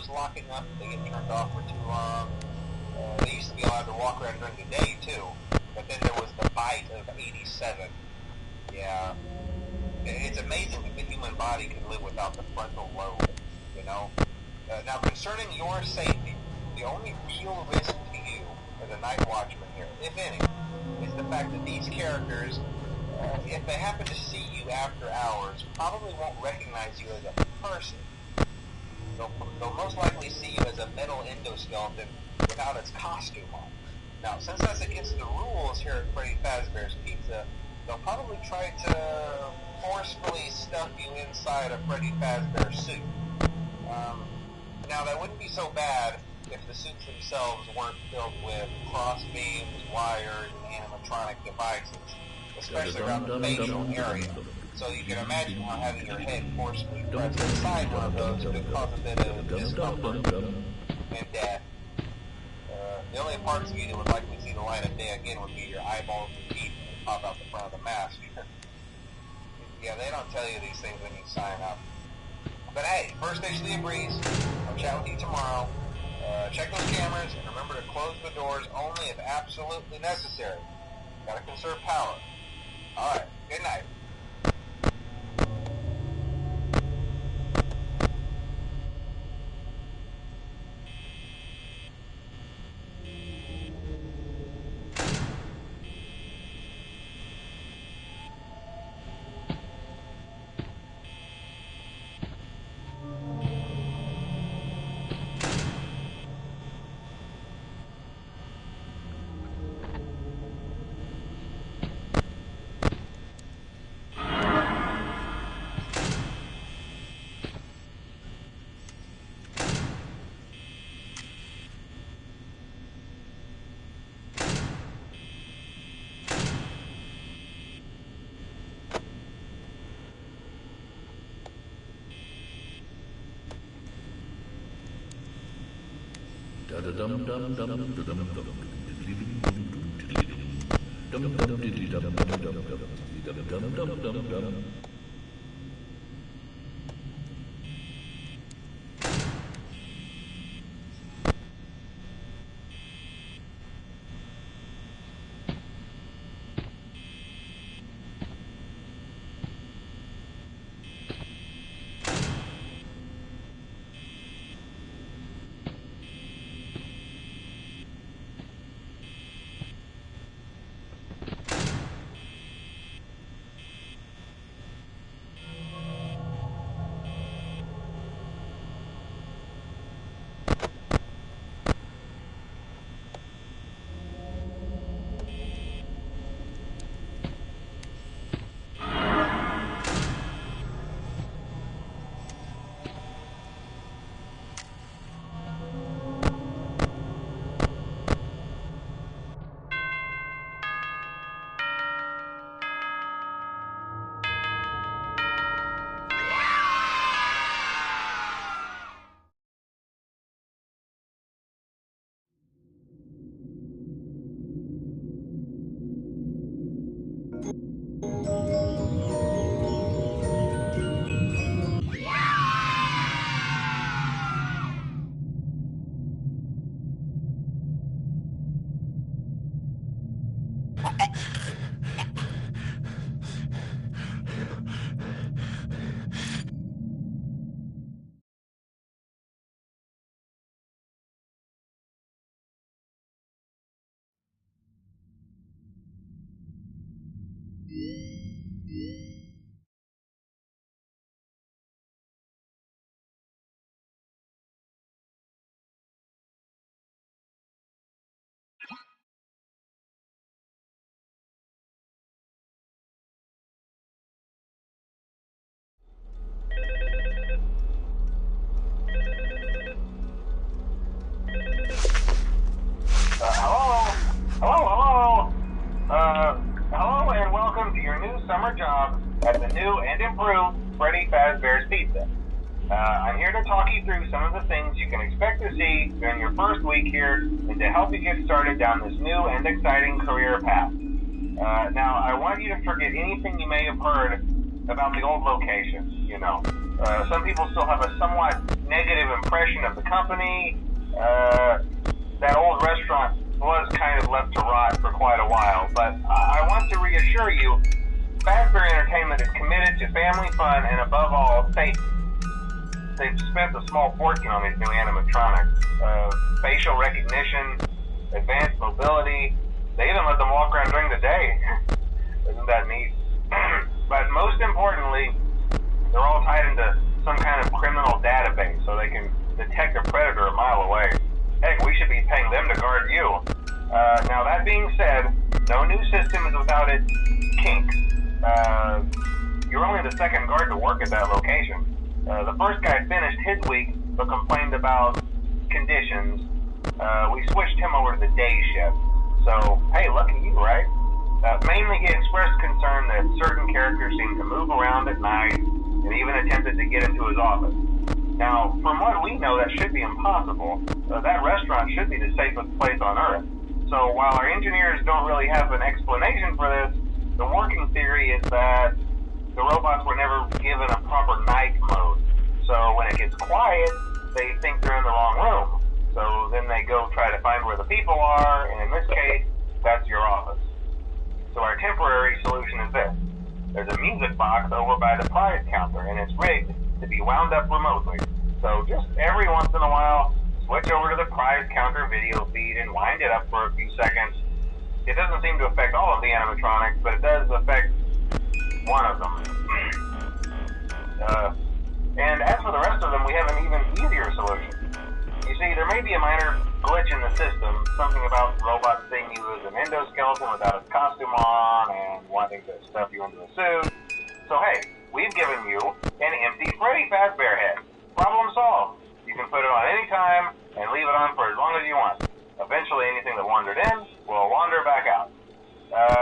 windows locking up if they get turned off for too long. They used to be allowed to walk around during the day, too. But then there was the bite of 87. Yeah. It's amazing that the human body can live without the frontal lobe, you know? Now, concerning your safety, the only real risk to you as a night watchman here, if any, is the fact that these characters, if they happen to see you after hours, probably won't recognize you as a person. They'll most likely see you as a metal endoskeleton without its costume on. Now, since that's against the rules here at Freddy Fazbear's Pizza, they'll probably try to forcefully stuff you inside a Freddy Fazbear suit. Now, that wouldn't be so bad if the suits themselves weren't filled with cross beams, wires, and animatronic devices, especially around the facial area. So you can imagine how having your head forcibly pressed inside one of those could cause a bit of discomfort and death. The only parts of you that would likely see the light of day again would be your eyeballs and teeth that pop out the front of the mask. Yeah, they don't tell you these things when you sign up. But hey, First Station Lee Breeze, I'll chat with you tomorrow. Check those cameras and remember to close the doors only if absolutely necessary. Gotta conserve power. Alright, good night. Hello and welcome to your new summer job at the new and improved Freddy Fazbear's Pizza. I'm here to talk you through some of the things you can expect to see during your first week here and to help you get started down this new and exciting career path. Now, I want you to forget anything you may have heard about the old location, you know. Some people still have a somewhat negative impression of the company. That old restaurant was kind of left to rot for quite a while, but I want to reassure you, Fazbear Entertainment is committed to family fun and above all, safety. They've spent a small fortune on these new animatronics. Facial recognition, advanced mobility. They even let them walk around during the day. Isn't that neat? But most importantly, they're all tied into some kind of criminal database so they can detect a predator a mile away. Heck, we should be paying them to guard you. Now that being said, no new system is without its kinks. You're only the second guard to work at that location. The first guy finished his week but complained about conditions. We switched him over to the day shift. So, hey, lucky you, right? Mainly he expressed concern that certain characters seem to move around at night and even attempted to get into his office. Now, from what we know, that should be impossible. That restaurant should be the safest place on Earth. So while our engineers don't really have an explanation for this, the working theory is that the robots were never given a proper night mode. So when it gets quiet, they think they're in the wrong room. So then they go try to find where the people are, and in this case, that's your office. So our temporary solution is this. There's a music box over by the prize counter, and it's rigged to be wound up remotely. So just every once in a while, switch over to the prize counter video feed and wind it up for a few seconds. It doesn't seem to affect all of the animatronics, but it does affect one of them. And as for the rest of them, we have an even easier solution. You see, there may be a minor glitch in the system, something about robots seeing you as an endoskeleton without a costume on and wanting to stuff you into a suit. So hey, we've given you an empty Freddy Fazbear head. Problem solved. You can put it on any time and leave it on for as long as you want. Eventually anything that wandered in will wander back out.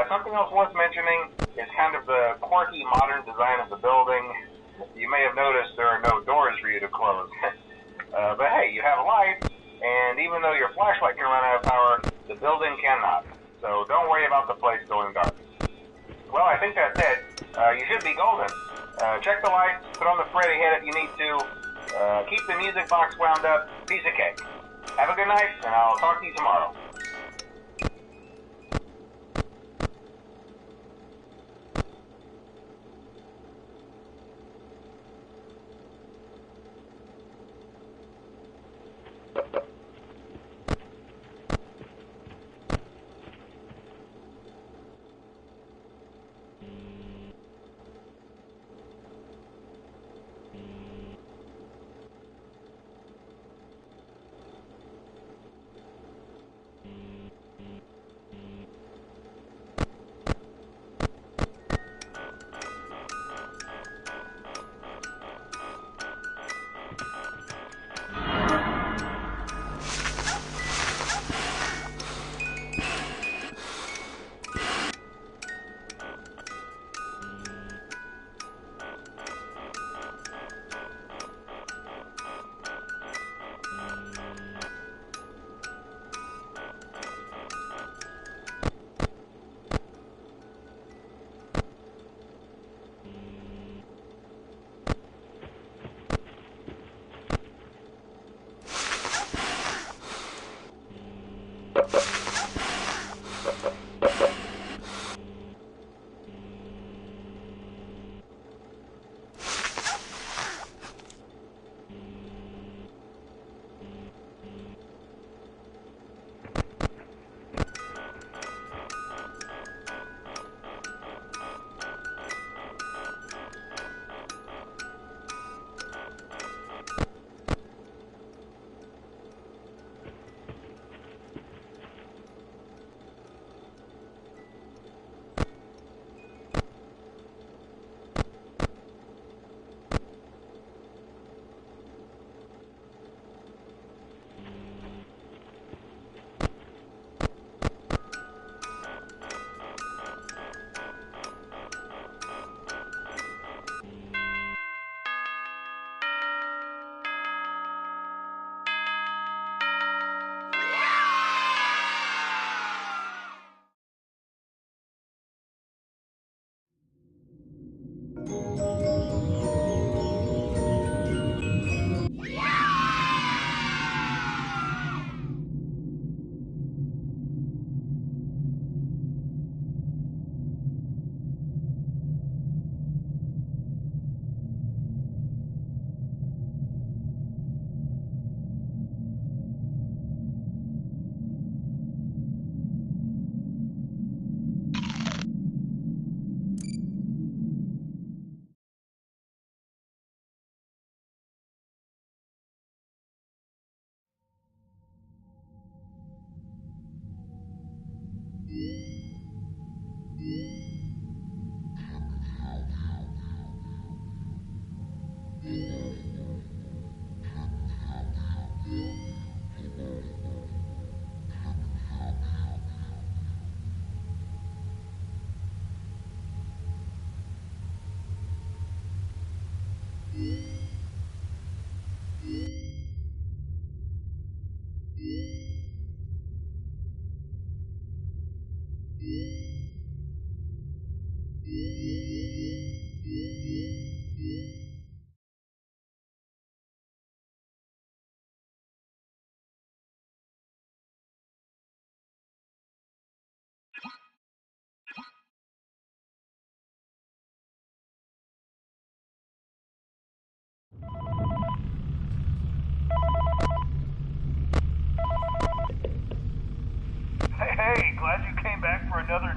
Something else worth mentioning is kind of the quirky modern design of the building. You may have noticed there are no doors for you to close. But hey, you have a light, and even though your flashlight can run out of power, the building cannot. So don't worry about the place going dark. Well, I think that's it. You should be golden. Check the lights, put on the Freddy head if you need to. Keep the music box wound up. Piece of cake. Have a good night, and I'll talk to you tomorrow.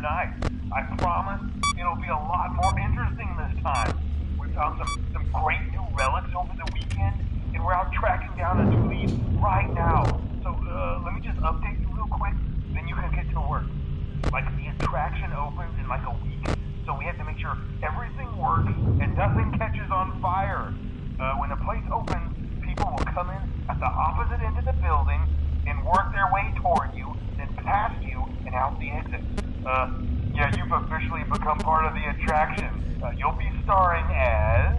nice. I promise it'll be a lot more interesting this time. We found some great new relics over the weekend, and we're out tracking down a new lead right now. So let me just update you real quick, then you can get to work. Like, the attraction opens in like a week, so we have to make sure everything works and nothing catches on fire. When the place opens, people will come in at the opposite end of the building and work their way toward you, then past you and out the exit. Yeah, you've officially become part of the attraction. You'll be starring as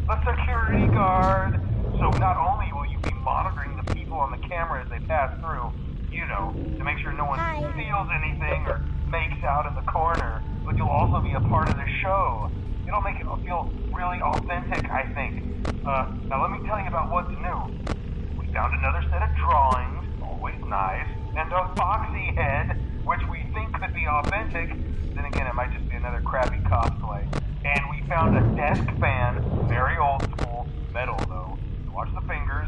the security guard. So not only will you be monitoring the people on the camera as they pass through, you know, to make sure no one steals anything or makes out in the corner, but you'll also be a part of the show. It'll make it feel really authentic, I think. Now let me tell you about what's new. We found another set of drawings, always nice, and a foxy head, which we think could be authentic. Then again, it might just be another crappy cosplay. And we found a desk fan, very old school, metal though. Watch the fingers.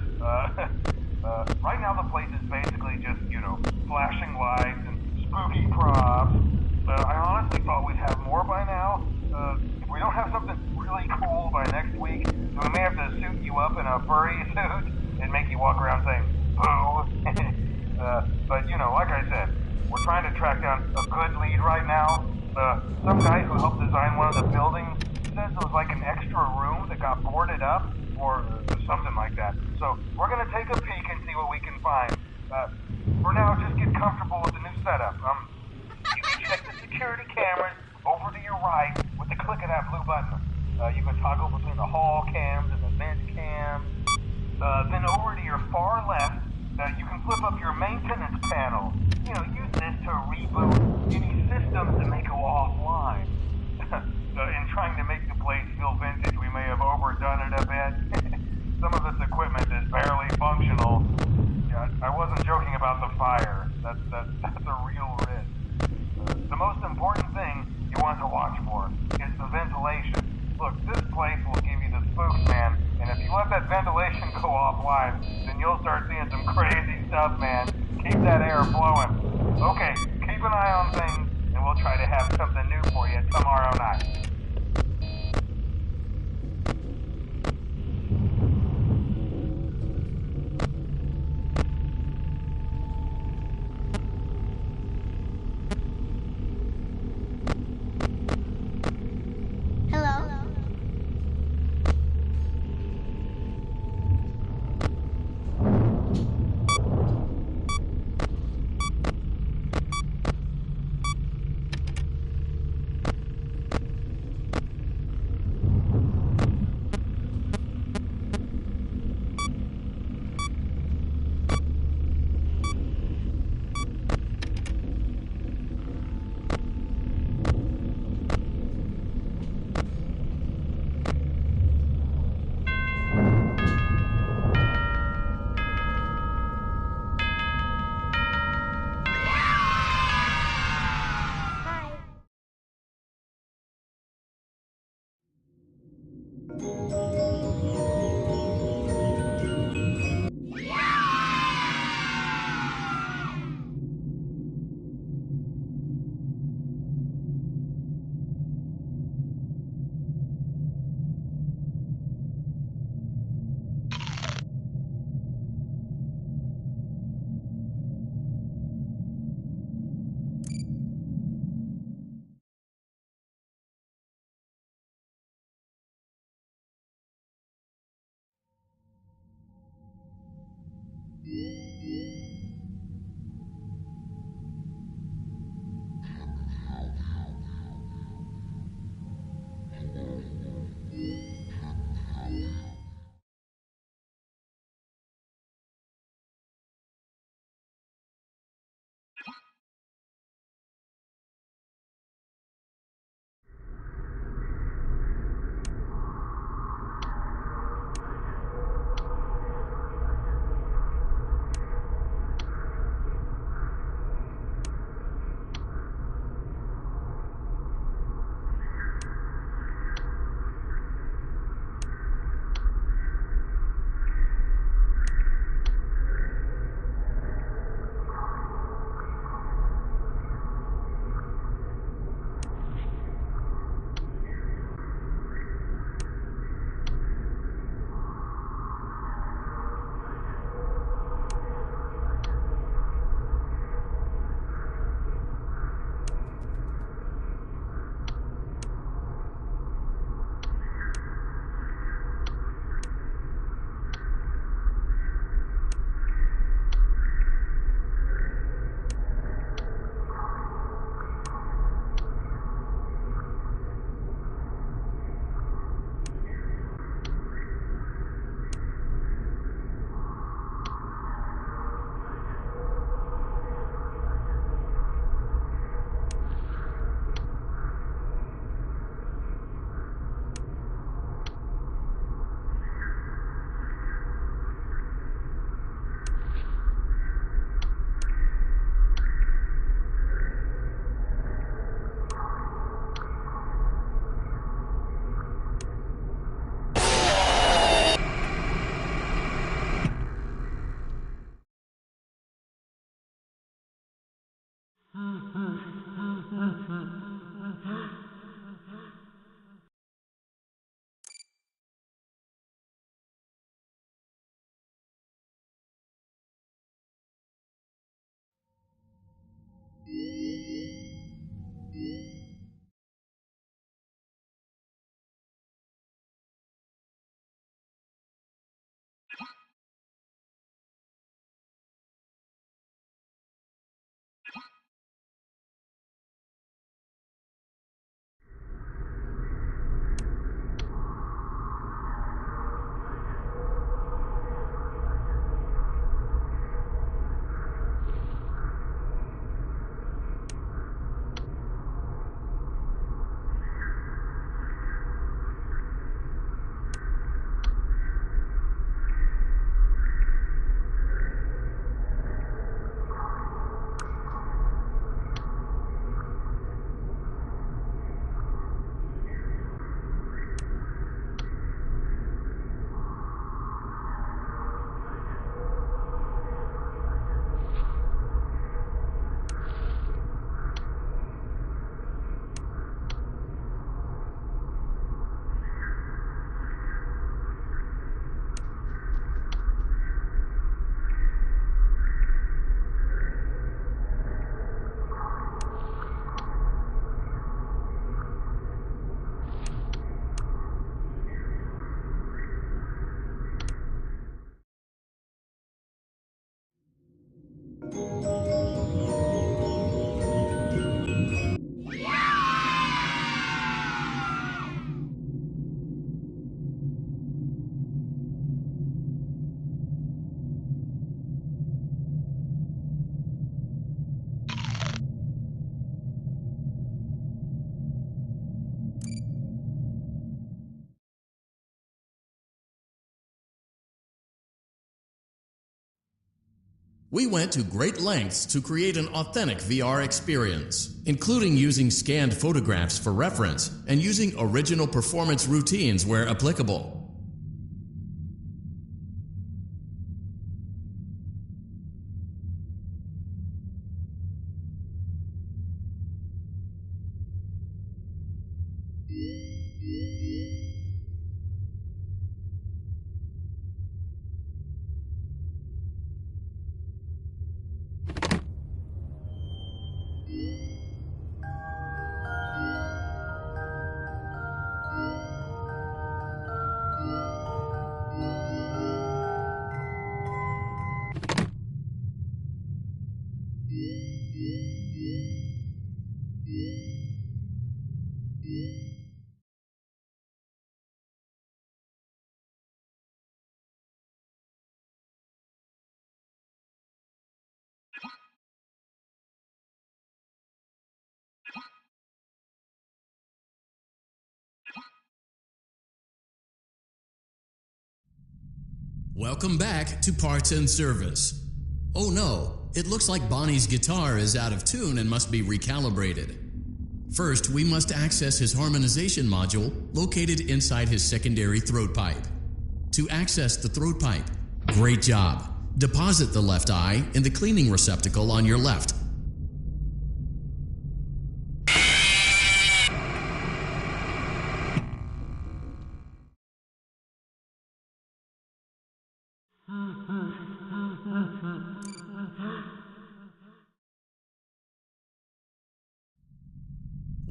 Right now the place is basically just, you know, flashing lights and spooky props. I honestly thought we'd have more by now. If we don't have something really cool by next week, then we may have to suit you up in a furry suit and make you walk around saying, boo. But, you know, like I said, we're trying to track down a good lead right now. Some guy who helped design one of the buildings says it was like an extra room that got boarded up, or something like that. So we're going to take a peek and see what we can find. For now, just get comfortable with the new setup. You can check the security cameras over to your right with the click of that blue button. You can toggle between the hall cams and the vent cams. Then over to your far left, you can flip up your maintenance panel. You know, use this to reboot any systems that may go offline. In trying to make the place feel vintage, we may have overdone it a bit. Some of this equipment is barely functional. Yeah, I wasn't joking about the fire. That's a real risk. The most important thing you want to watch for is the ventilation. Look, this place will give you the spooks, man. And if you let that ventilation go offline, then you'll start seeing some crazy stuff, man. Keep that air flowing. Okay, keep an eye on things, and we'll try to have something new for you tomorrow night. We went to great lengths to create an authentic VR experience, including using scanned photographs for reference and using original performance routines where applicable. Welcome back to Parts and Service. Oh no, it looks like Bonnie's guitar is out of tune and must be recalibrated. First, we must access his harmonization module located inside his secondary throat pipe. To access the throat pipe, great job. Deposit the left eye in the cleaning receptacle on your left.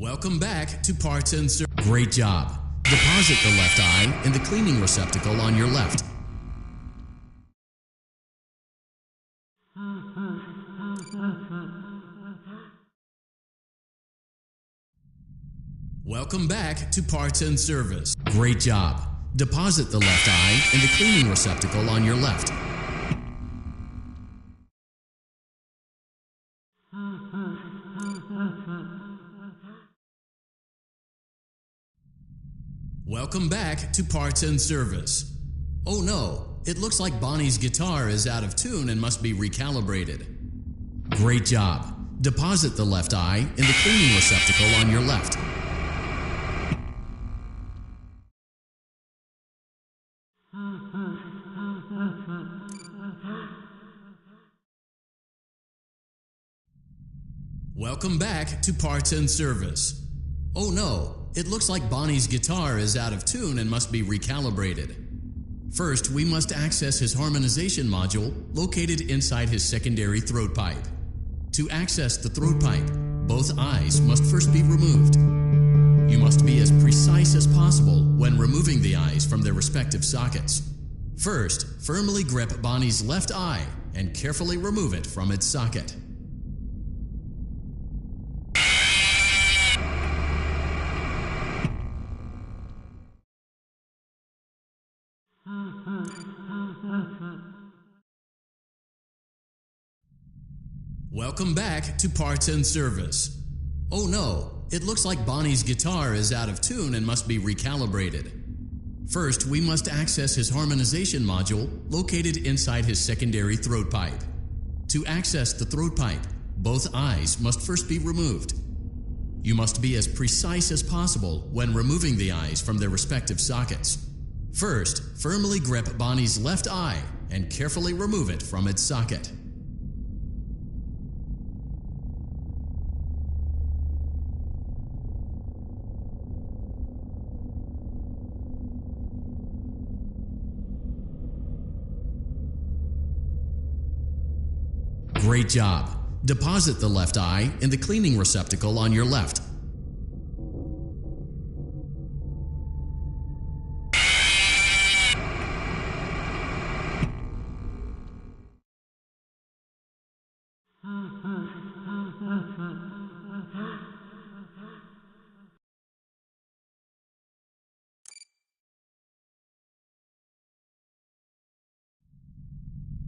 Welcome back to Parts and Service. Great job. Deposit the left eye in the cleaning receptacle on your left. Welcome back to Parts and Service. Great job. Deposit the left eye in the cleaning receptacle on your left. Welcome back to Parts and Service. Oh no, it looks like Bonnie's guitar is out of tune and must be recalibrated. Great job. Deposit the left eye in the cleaning receptacle on your left. Welcome back to Parts and Service. Oh no, it looks like Bonnie's guitar is out of tune and must be recalibrated. First, we must access his harmonization module located inside his secondary throat pipe. To access the throat pipe, both eyes must first be removed. You must be as precise as possible when removing the eyes from their respective sockets. First, firmly grip Bonnie's left eye and carefully remove it from its socket. Welcome back to Parts and Service. Oh no, it looks like Bonnie's guitar is out of tune and must be recalibrated. First, we must access his harmonization module located inside his secondary throat pipe. To access the throat pipe, both eyes must first be removed. You must be as precise as possible when removing the eyes from their respective sockets. First, firmly grip Bonnie's left eye and carefully remove it from its socket. Great job. Deposit the left eye in the cleaning receptacle on your left.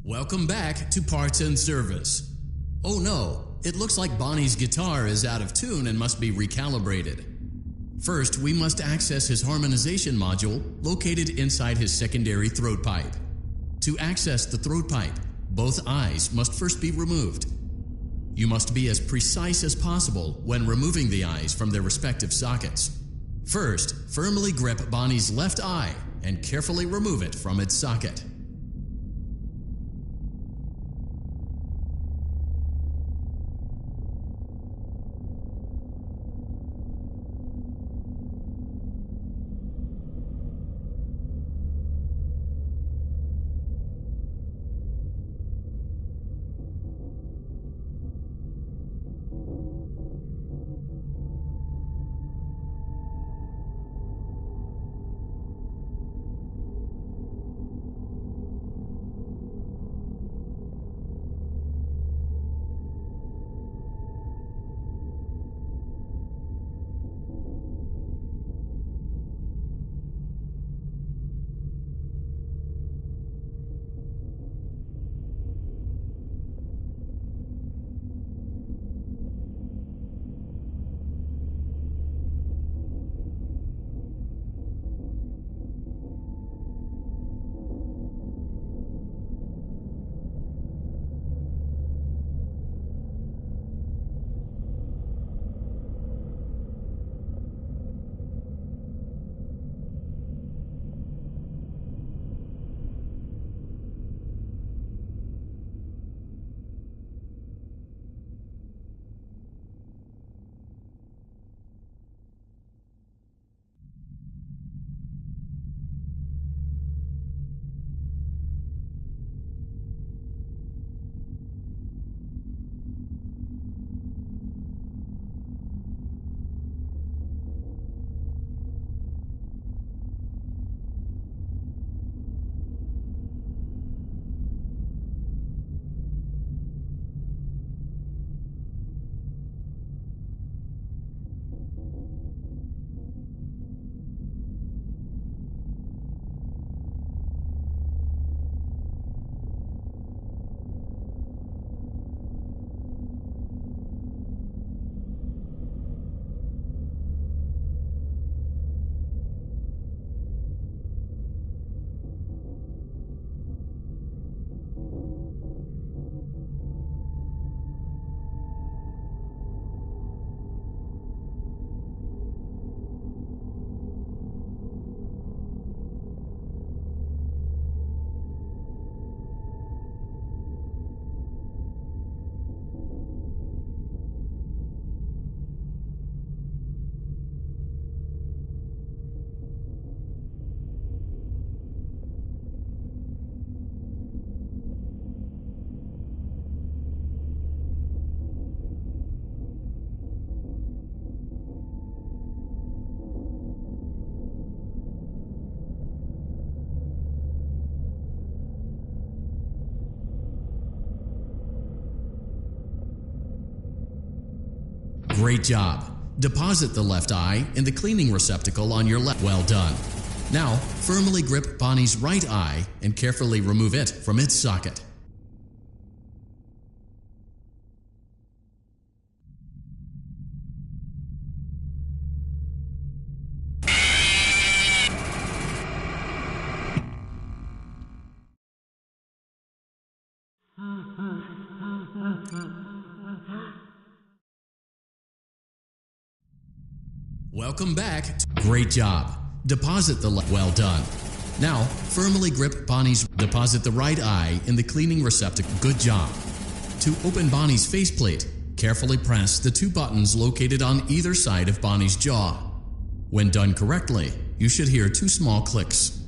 Welcome back to Parts and Service. Oh no, it looks like Bonnie's guitar is out of tune and must be recalibrated. First, we must access his harmonization module located inside his secondary throat pipe. To access the throat pipe, both eyes must first be removed. You must be as precise as possible when removing the eyes from their respective sockets. First, firmly grip Bonnie's left eye and carefully remove it from its socket. Great job. Deposit the left eye in the cleaning receptacle on your left. Well done. Now, firmly grip Bonnie's right eye and carefully remove it from its socket. Welcome back. Great job. Deposit the well done. Now, firmly grip Bonnie's. Deposit the right eye in the cleaning receptacle. Good job. To open Bonnie's faceplate, carefully press the two buttons located on either side of Bonnie's jaw. When done correctly, you should hear two small clicks.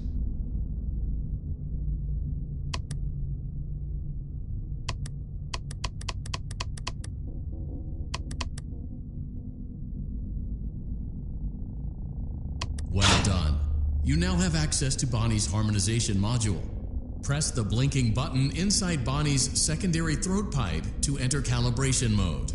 Well done. You now have access to Bonnie's harmonization module. Press the blinking button inside Bonnie's secondary throat pipe to enter calibration mode.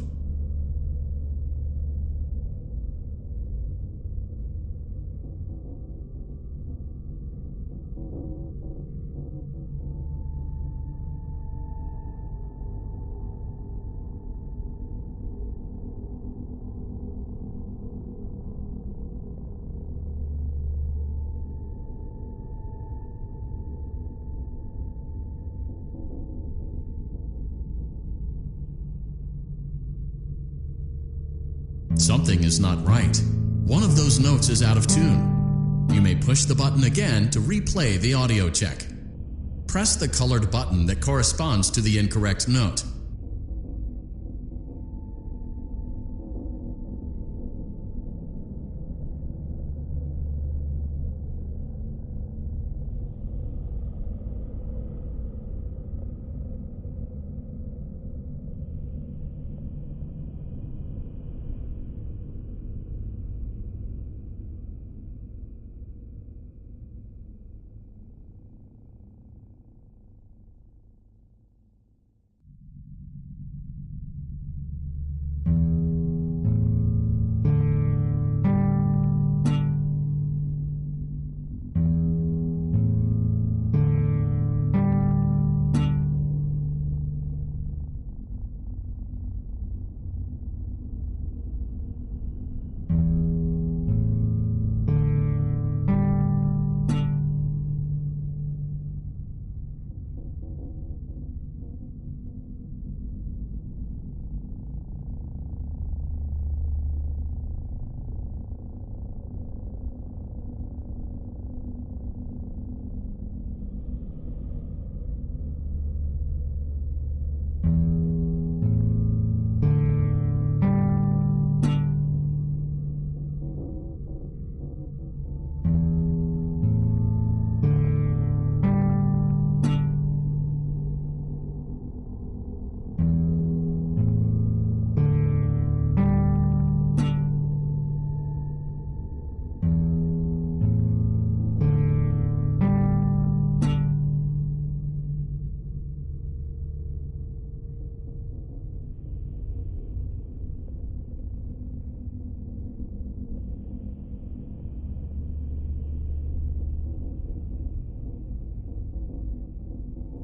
Something is not right. One of those notes is out of tune. You may push the button again to replay the audio check. Press the colored button that corresponds to the incorrect note.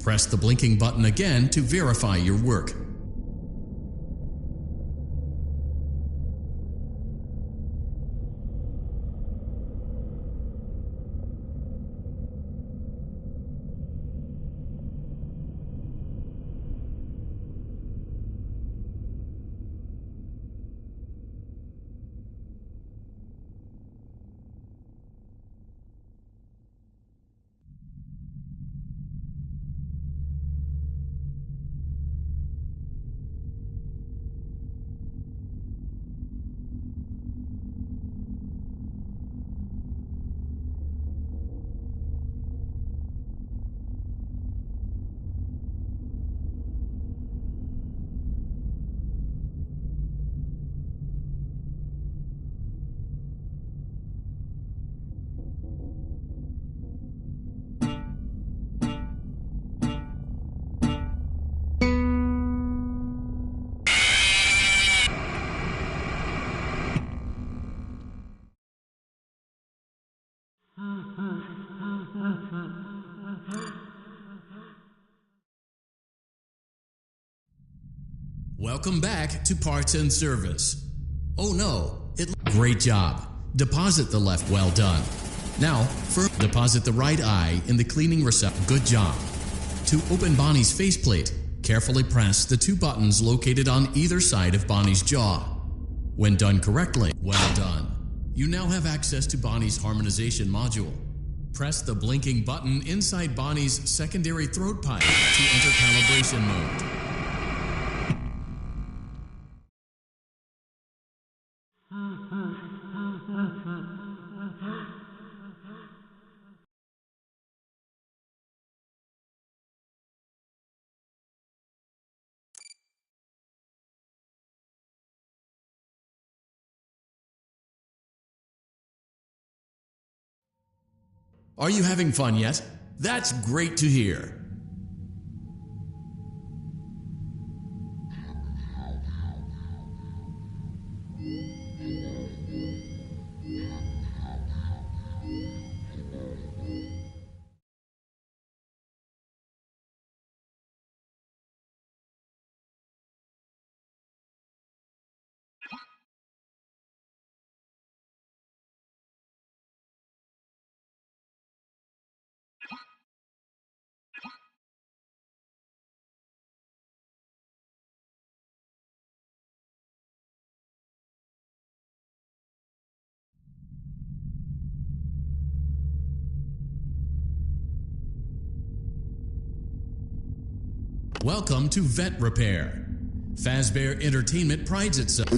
Press the blinking button again to verify your work. Welcome back to Parts and Service. Oh no, great job. Deposit the left, well done. Now, deposit the right eye in the cleaning receptacle. Good job. To open Bonnie's faceplate, carefully press the two buttons located on either side of Bonnie's jaw. When done correctly, well done. You now have access to Bonnie's harmonization module. Press the blinking button inside Bonnie's secondary throat pipe to enter calibration mode. Are you having fun yet? That's great to hear. Welcome to Vet Repair. Fazbear Entertainment prides itself.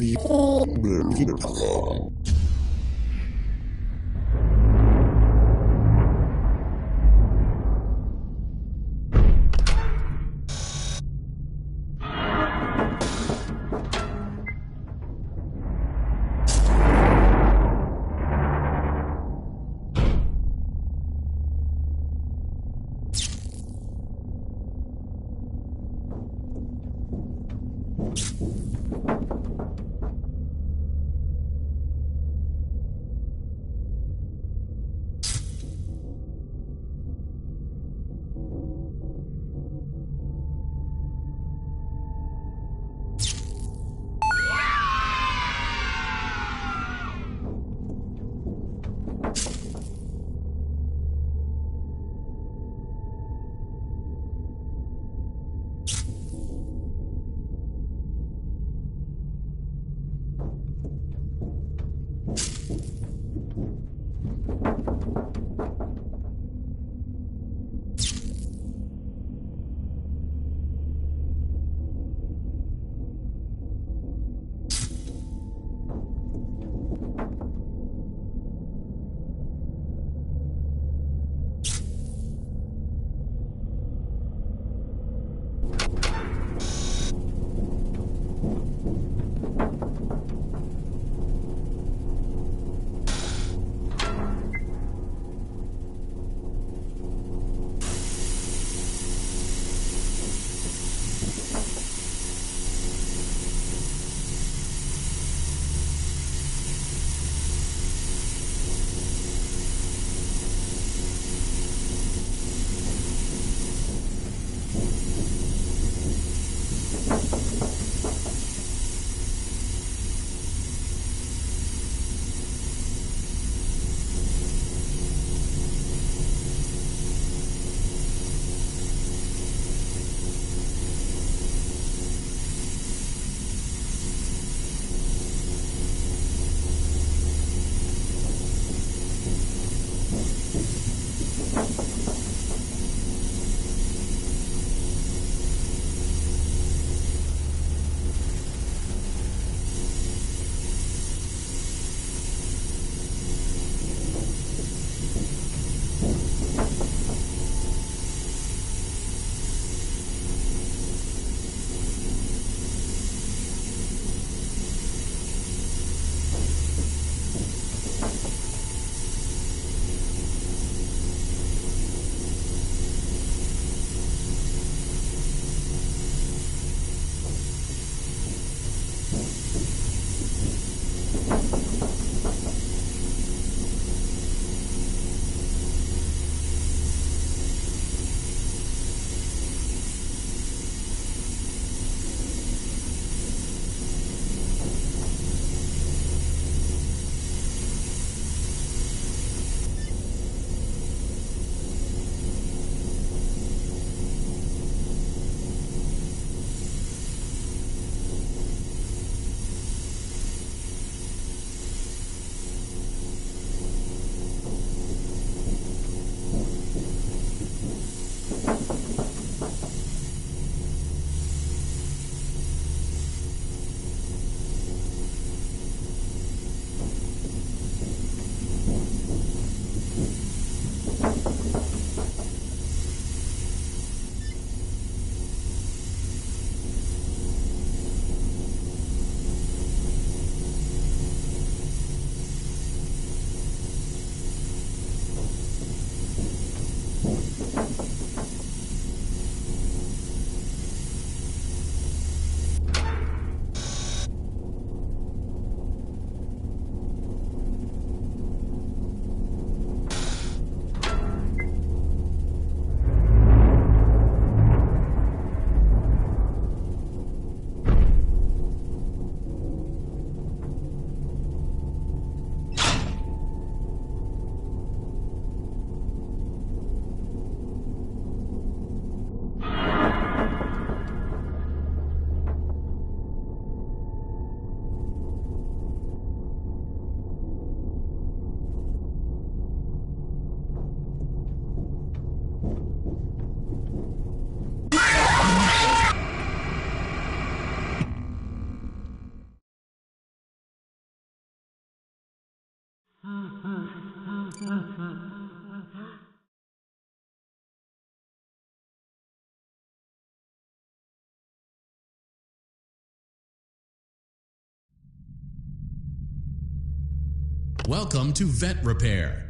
Welcome to Vet Repair.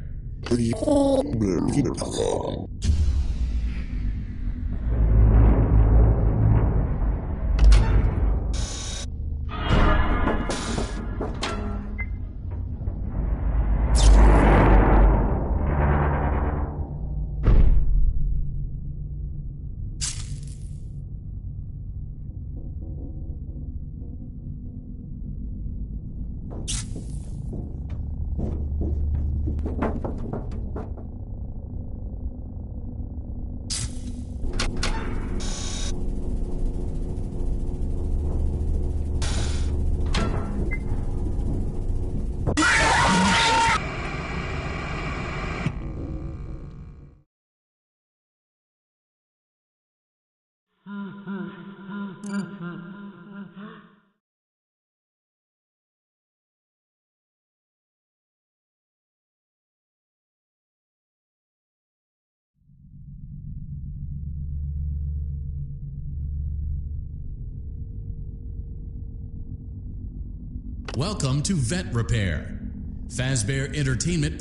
Welcome to Vet Repair. Fazbear Entertainment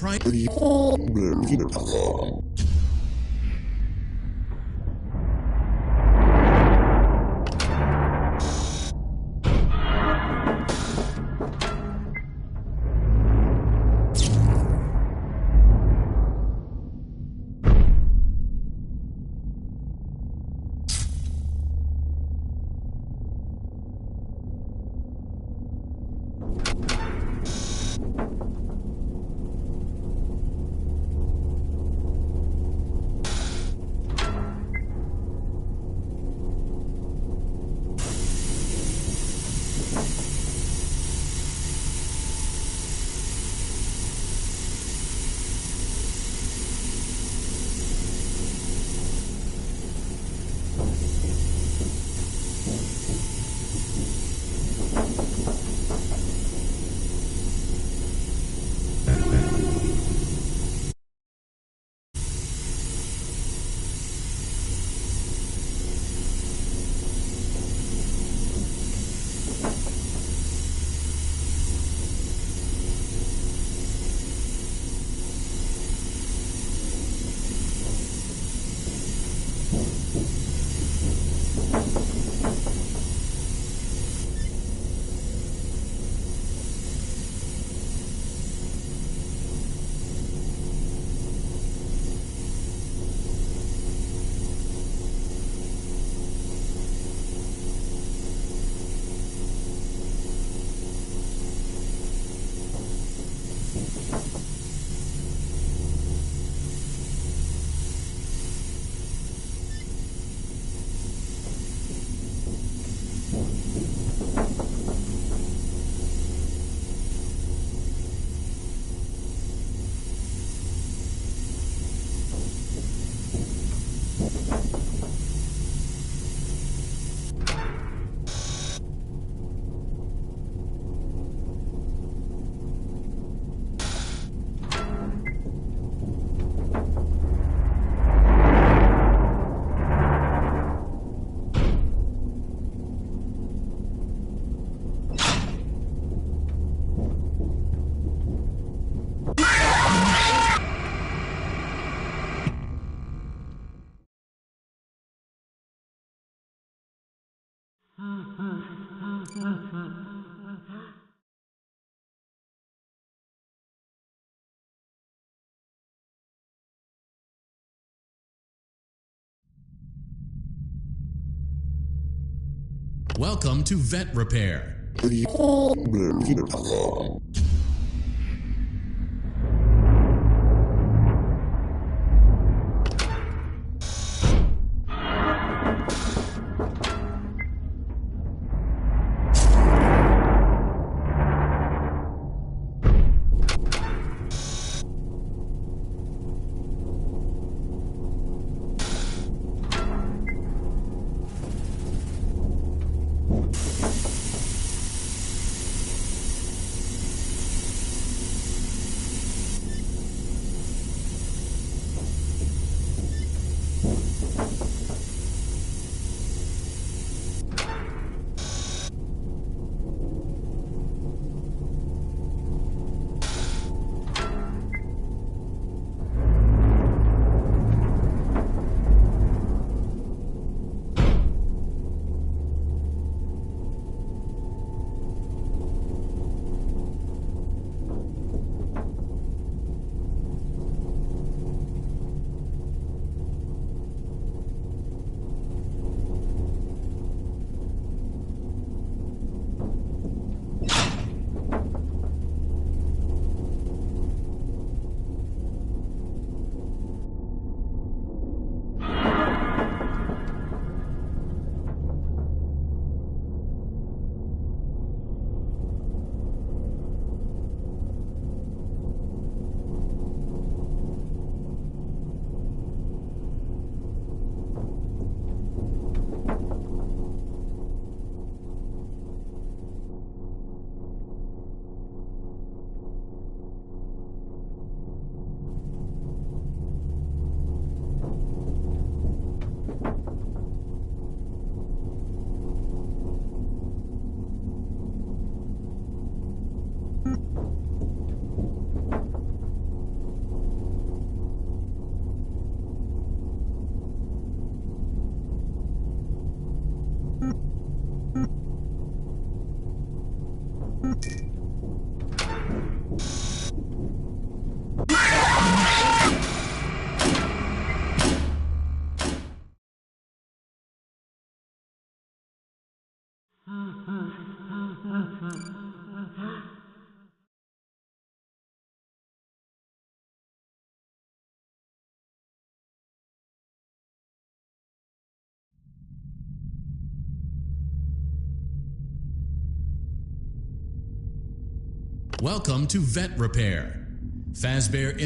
Welcome to Vet Repair. Welcome to Vet Repair. Fazbear